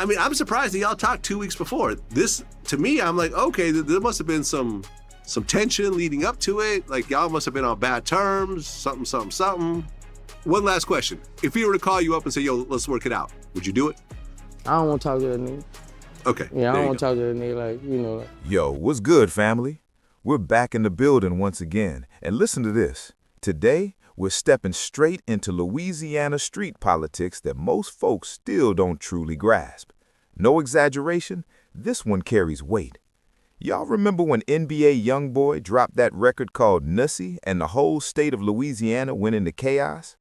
I mean, I'm surprised that y'all talked 2 weeks before. This, to me, I'm like, okay, there must have been some tension leading up to it. Like, y'all must have been on bad terms, something. One last question. If he were to call you up and say, yo, let's work it out, would you do it? I don't want to talk to that nigga. Okay. Yeah, I don't want to talk to that nigga, like, you know. Yo, what's good, family? We're back in the building once again. And listen to this. Today, we're stepping straight into Louisiana street politics that most folks still don't truly grasp. No exaggeration, this one carries weight. Y'all remember when NBA YoungBoy dropped that record called NUSSY and the whole state of Louisiana went into chaos?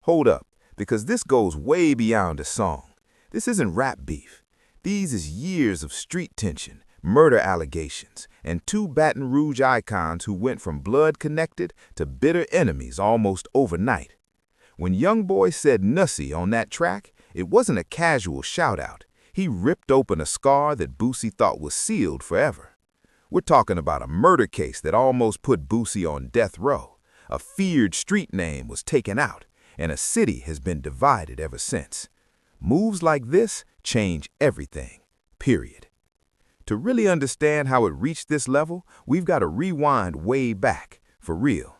Hold up, because this goes way beyond a song. This isn't rap beef. These is years of street tension, murder allegations, and two Baton Rouge icons who went from blood-connected to bitter enemies almost overnight. When YoungBoy said NUSSY on that track, it wasn't a casual shout-out. He ripped open a scar that Boosie thought was sealed forever. We're talking about a murder case that almost put Boosie on death row. A feared street name was taken out, and a city has been divided ever since. Moves like this change everything, period. To really understand how it reached this level, we've got to rewind way back, for real.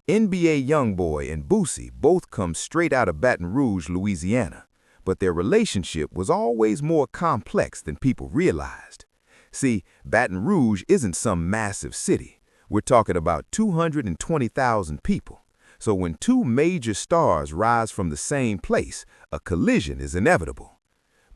NBA YoungBoy and Boosie both come straight out of Baton Rouge, Louisiana, but their relationship was always more complex than people realized. See, Baton Rouge isn't some massive city. We're talking about 220,000 people. So when two major stars rise from the same place, a collision is inevitable.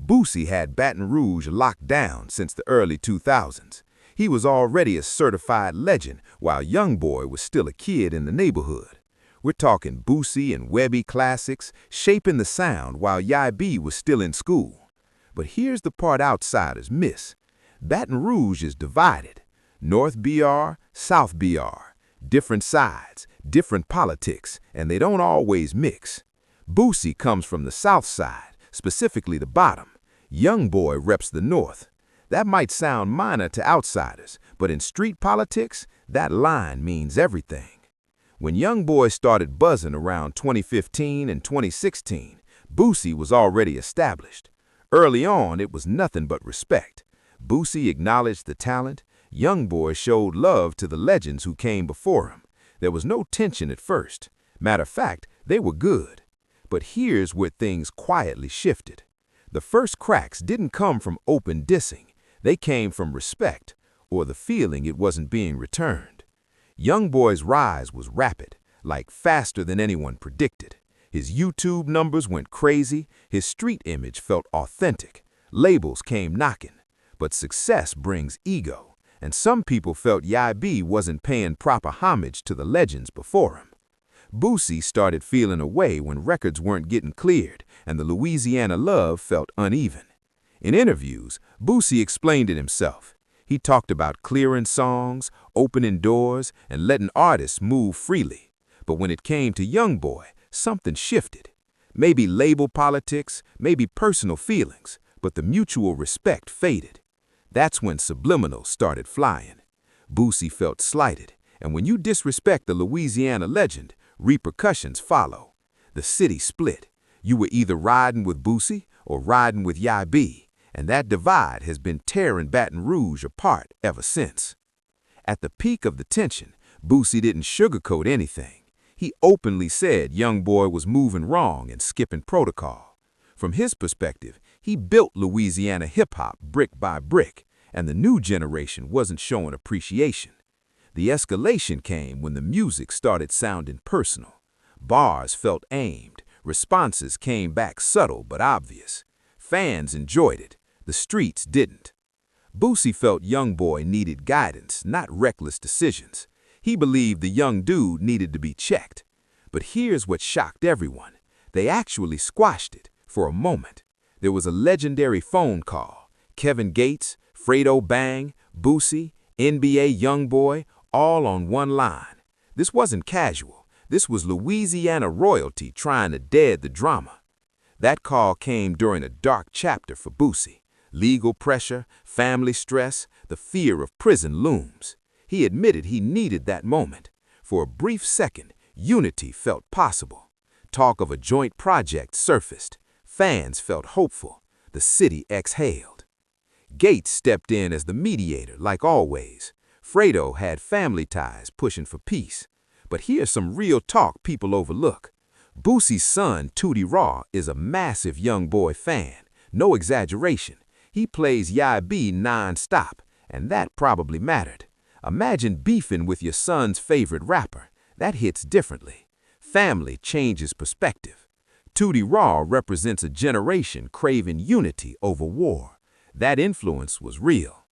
Boosie had Baton Rouge locked down since the early 2000s. He was already a certified legend while YoungBoy was still a kid in the neighborhood. We're talking Boosie and Webby classics, shaping the sound while YB was still in school. But here's the part outsiders miss. Baton Rouge is divided. North BR, South BR. Different sides, different politics, and they don't always mix. Boosie comes from the south side, specifically the bottom. YoungBoy reps the north. That might sound minor to outsiders, but in street politics, that line means everything. When YoungBoy started buzzing around 2015 and 2016, Boosie was already established. Early on, it was nothing but respect. Boosie acknowledged the talent. YoungBoy showed love to the legends who came before him. There was no tension at first. Matter of fact, they were good. But here's where things quietly shifted. The first cracks didn't come from open dissing. They came from respect, or the feeling it wasn't being returned. YoungBoy's rise was rapid, like faster than anyone predicted. His YouTube numbers went crazy. His street image felt authentic. Labels came knocking. But success brings ego, and some people felt YB wasn't paying proper homage to the legends before him. Boosie started feeling away when records weren't getting cleared, and the Louisiana love felt uneven. In interviews, Boosie explained it himself. He talked about clearing songs, opening doors, and letting artists move freely. But when it came to YoungBoy, something shifted. Maybe label politics, maybe personal feelings, but the mutual respect faded. That's when subliminals started flying. Boosie felt slighted, and when you disrespect the Louisiana legend, repercussions follow. The city split. You were either riding with Boosie or riding with YB, and that divide has been tearing Baton Rouge apart ever since. At the peak of the tension, Boosie didn't sugarcoat anything. He openly said YoungBoy was moving wrong and skipping protocol. From his perspective, he built Louisiana hip-hop brick by brick, and the new generation wasn't showing appreciation. The escalation came when the music started sounding personal. Bars felt aimed, responses came back subtle but obvious. Fans enjoyed it, the streets didn't. Boosie felt YoungBoy needed guidance, not reckless decisions. He believed the young dude needed to be checked. But here's what shocked everyone. They actually squashed it for a moment. There was a legendary phone call. Kevin Gates, Fredo Bang, Boosie, NBA YoungBoy, all on one line. This wasn't casual. This was Louisiana royalty trying to dead the drama. That call came during a dark chapter for Boosie. Legal pressure, family stress, the fear of prison looms. He admitted he needed that moment. For a brief second, unity felt possible. Talk of a joint project surfaced. Fans felt hopeful. The city exhaled. Gates stepped in as the mediator, like always. Fredo had family ties pushing for peace. But here's some real talk people overlook. Boosie's son, Tootie Raw, is a massive YoungBoy fan. No exaggeration. He plays YB non-stop, and that probably mattered. Imagine beefing with your son's favorite rapper. That hits differently. Family changes perspective. Tootie Raw represents a generation craving unity over war. That influence was real.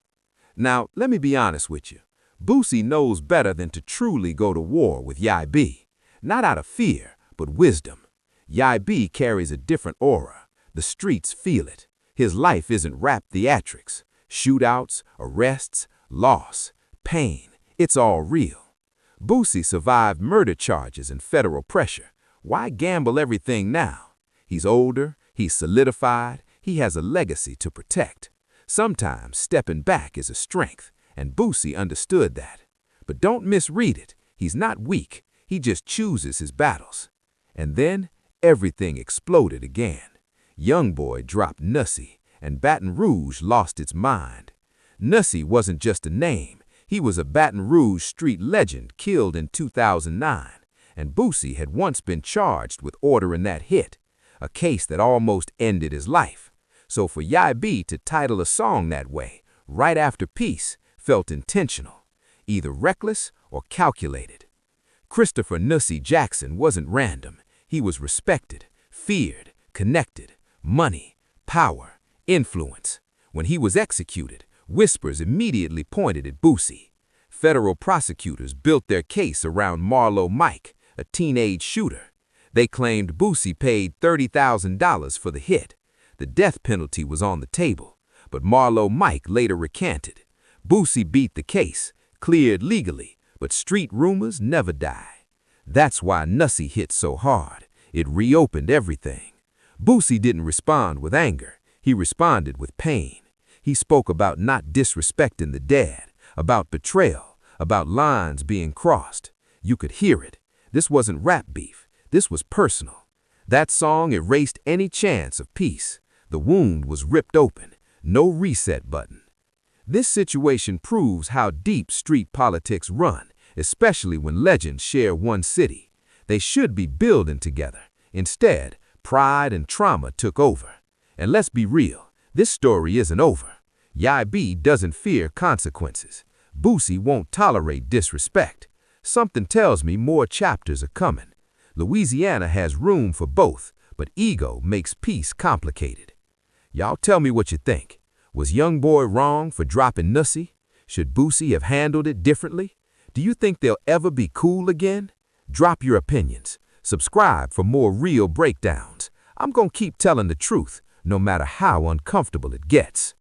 Now, let me be honest with you. Boosie knows better than to truly go to war with YB. Not out of fear, but wisdom. YB carries a different aura. The streets feel it. His life isn't rap theatrics. Shootouts, arrests, loss, pain. It's all real. Boosie survived murder charges and federal pressure. Why gamble everything now? He's older, he's solidified, he has a legacy to protect. Sometimes stepping back is a strength, and Boosie understood that. But don't misread it. He's not weak. He just chooses his battles. And then everything exploded again. YoungBoy dropped NUSSY, and Baton Rouge lost its mind. NUSSY wasn't just a name. He was a Baton Rouge street legend killed in 2009, and Boosie had once been charged with ordering that hit, a case that almost ended his life. So for YB to title a song that way, right after peace, felt intentional, either reckless or calculated. Christopher "NUSSY" Jackson wasn't random. He was respected, feared, connected, money, power, influence. When he was executed, whispers immediately pointed at Boosie. Federal prosecutors built their case around Marlo Mike, a teenage shooter. They claimed Boosie paid $30,000 for the hit. The death penalty was on the table, but Marlo Mike later recanted. Boosie beat the case, cleared legally, but street rumors never die. That's why NUSSY hit so hard. It reopened everything. Boosie didn't respond with anger. He responded with pain. He spoke about not disrespecting the dead, about betrayal, about lines being crossed. You could hear it. This wasn't rap beef. This was personal. That song erased any chance of peace. The wound was ripped open. No reset button. This situation proves how deep street politics run, especially when legends share one city. They should be building together. Instead, pride and trauma took over. And let's be real, this story isn't over. YB doesn't fear consequences. Boosie won't tolerate disrespect. Something tells me more chapters are coming. Louisiana has room for both, but ego makes peace complicated. Y'all tell me what you think. Was YoungBoy wrong for dropping NUSSY? Should Boosie have handled it differently? Do you think they'll ever be cool again? Drop your opinions. Subscribe for more real breakdowns. I'm gonna keep telling the truth, no matter how uncomfortable it gets.